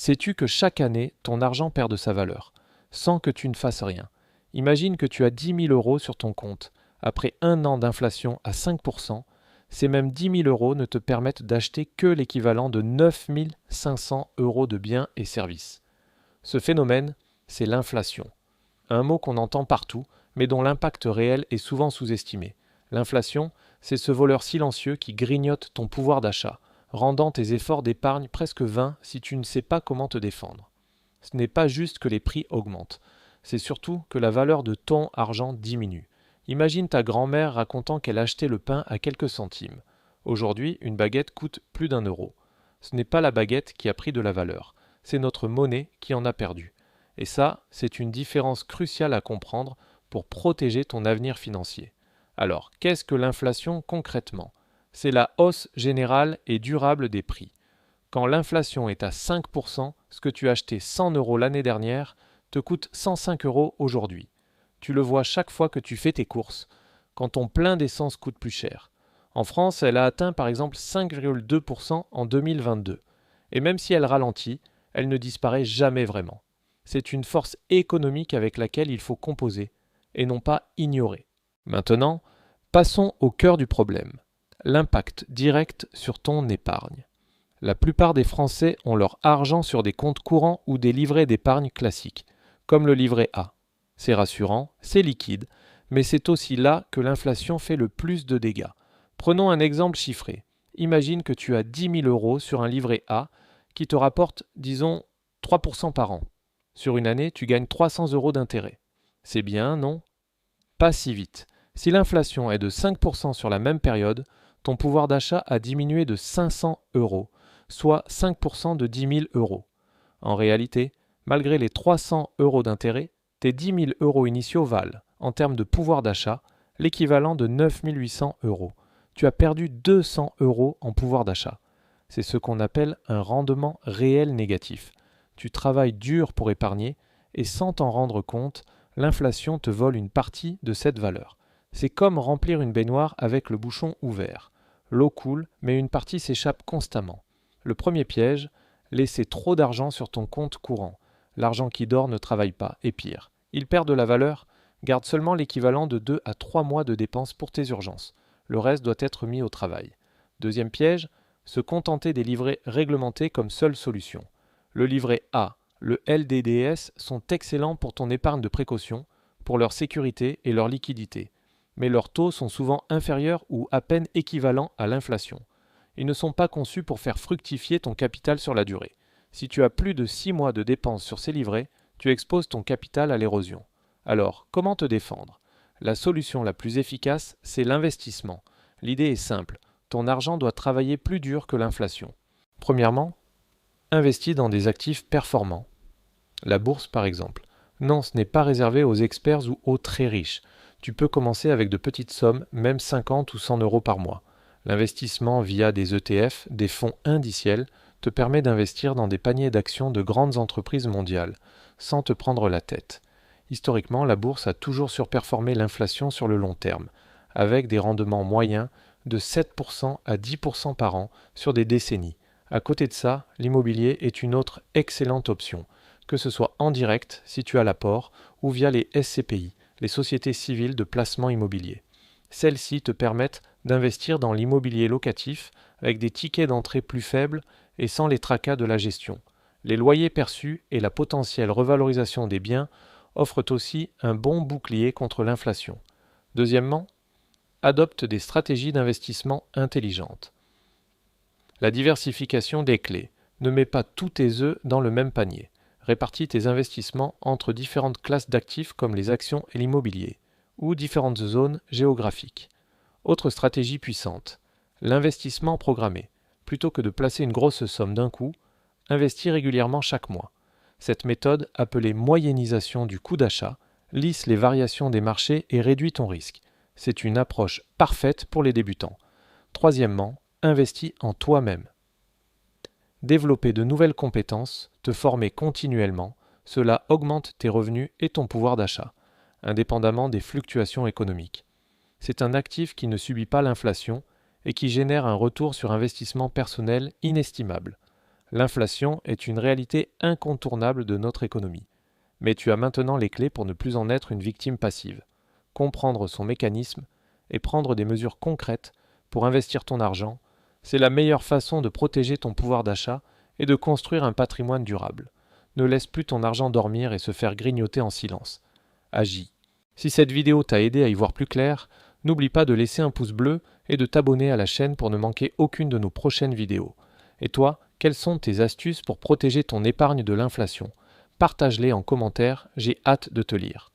Sais-tu que chaque année, ton argent perd de sa valeur, sans que tu ne fasses rien? Imagine que tu as 10 000 € sur ton compte. Après un an d'inflation à 5%, ces mêmes 10 000 € ne te permettent d'acheter que l'équivalent de 9 500 € de biens et services. Ce phénomène, c'est l'inflation. Un mot qu'on entend partout, mais dont l'impact réel est souvent sous-estimé. L'inflation, c'est ce voleur silencieux qui grignote ton pouvoir d'achat, rendant tes efforts d'épargne presque vains si tu ne sais pas comment te défendre. Ce n'est pas juste que les prix augmentent, c'est surtout que la valeur de ton argent diminue. Imagine ta grand-mère racontant qu'elle achetait le pain à quelques centimes. Aujourd'hui, une baguette coûte plus d'1 euro. Ce n'est pas la baguette qui a pris de la valeur, c'est notre monnaie qui en a perdu. Et ça, c'est une différence cruciale à comprendre pour protéger ton avenir financier. Alors, qu'est-ce que l'inflation concrètement? C'est la hausse générale et durable des prix. Quand l'inflation est à 5%, ce que tu achetais 100 € l'année dernière te coûte 105 € aujourd'hui. Tu le vois chaque fois que tu fais tes courses, quand ton plein d'essence coûte plus cher. En France, elle a atteint par exemple 5,2% en 2022. Et même si elle ralentit, elle ne disparaît jamais vraiment. C'est une force économique avec laquelle il faut composer, et non pas ignorer. Maintenant, passons au cœur du problème, l'impact direct sur ton épargne. La plupart des Français ont leur argent sur des comptes courants ou des livrets d'épargne classiques, comme le livret A. C'est rassurant, c'est liquide, mais c'est aussi là que l'inflation fait le plus de dégâts. Prenons un exemple chiffré. Imagine que tu as 10 000 € sur un livret A qui te rapporte, disons, 3% par an. Sur une année, tu gagnes 300 € d'intérêt. C'est bien, non? Pas si vite. Si l'inflation est de 5% sur la même période, ton pouvoir d'achat a diminué de 500 €, soit 5% de 10 000 €. En réalité, malgré les 300 € d'intérêt, tes 10 000 € initiaux valent, en termes de pouvoir d'achat, l'équivalent de 9 800 €. Tu as perdu 200 € en pouvoir d'achat. C'est ce qu'on appelle un rendement réel négatif. Tu travailles dur pour épargner et sans t'en rendre compte, l'inflation te vole une partie de cette valeur. C'est comme remplir une baignoire avec le bouchon ouvert. L'eau coule, mais une partie s'échappe constamment. Le premier piège, laisser trop d'argent sur ton compte courant. L'argent qui dort ne travaille pas, et pire. Il perd de la valeur, garde seulement l'équivalent de 2 à 3 mois de dépenses pour tes urgences. Le reste doit être mis au travail. Deuxième piège, se contenter des livrets réglementés comme seule solution. Le livret A, le LDDS sont excellents pour ton épargne de précaution, pour leur sécurité et leur liquidité. Mais leurs taux sont souvent inférieurs ou à peine équivalents à l'inflation. Ils ne sont pas conçus pour faire fructifier ton capital sur la durée. Si tu as plus de 6 mois de dépenses sur ces livrets, tu exposes ton capital à l'érosion. Alors, comment te défendre? La solution la plus efficace, c'est l'investissement. L'idée est simple, ton argent doit travailler plus dur que l'inflation. Premièrement, investis dans des actifs performants. La bourse par exemple. Non, ce n'est pas réservé aux experts ou aux très riches. Tu peux commencer avec de petites sommes, même 50 ou 100 € par mois. L'investissement via des ETF, des fonds indiciels, te permet d'investir dans des paniers d'actions de grandes entreprises mondiales, sans te prendre la tête. Historiquement, la bourse a toujours surperformé l'inflation sur le long terme, avec des rendements moyens de 7% à 10% par an sur des décennies. À côté de ça, l'immobilier est une autre excellente option, que ce soit en direct si tu as l'apport ou via les SCPI, les sociétés civiles de placement immobilier. Celles-ci te permettent d'investir dans l'immobilier locatif avec des tickets d'entrée plus faibles et sans les tracas de la gestion. Les loyers perçus et la potentielle revalorisation des biens offrent aussi un bon bouclier contre l'inflation. Deuxièmement, adopte des stratégies d'investissement intelligentes. La diversification des clés. Ne mets pas tous tes œufs dans le même panier. Répartis tes investissements entre différentes classes d'actifs comme les actions et l'immobilier, ou différentes zones géographiques. Autre stratégie puissante, l'investissement programmé. Plutôt que de placer une grosse somme d'un coup, investis régulièrement chaque mois. Cette méthode, appelée moyennisation du coût d'achat, lisse les variations des marchés et réduit ton risque. C'est une approche parfaite pour les débutants. Troisièmement, investis en toi-même. Développer de nouvelles compétences, te former continuellement, cela augmente tes revenus et ton pouvoir d'achat, indépendamment des fluctuations économiques. C'est un actif qui ne subit pas l'inflation et qui génère un retour sur investissement personnel inestimable. L'inflation est une réalité incontournable de notre économie. Mais tu as maintenant les clés pour ne plus en être une victime passive. Comprendre son mécanisme et prendre des mesures concrètes pour investir ton argent, c'est la meilleure façon de protéger ton pouvoir d'achat et de construire un patrimoine durable. Ne laisse plus ton argent dormir et se faire grignoter en silence. Agis. Si cette vidéo t'a aidé à y voir plus clair, n'oublie pas de laisser un pouce bleu et de t'abonner à la chaîne pour ne manquer aucune de nos prochaines vidéos. Et toi, quelles sont tes astuces pour protéger ton épargne de l'inflation ? Partage-les en commentaire, j'ai hâte de te lire.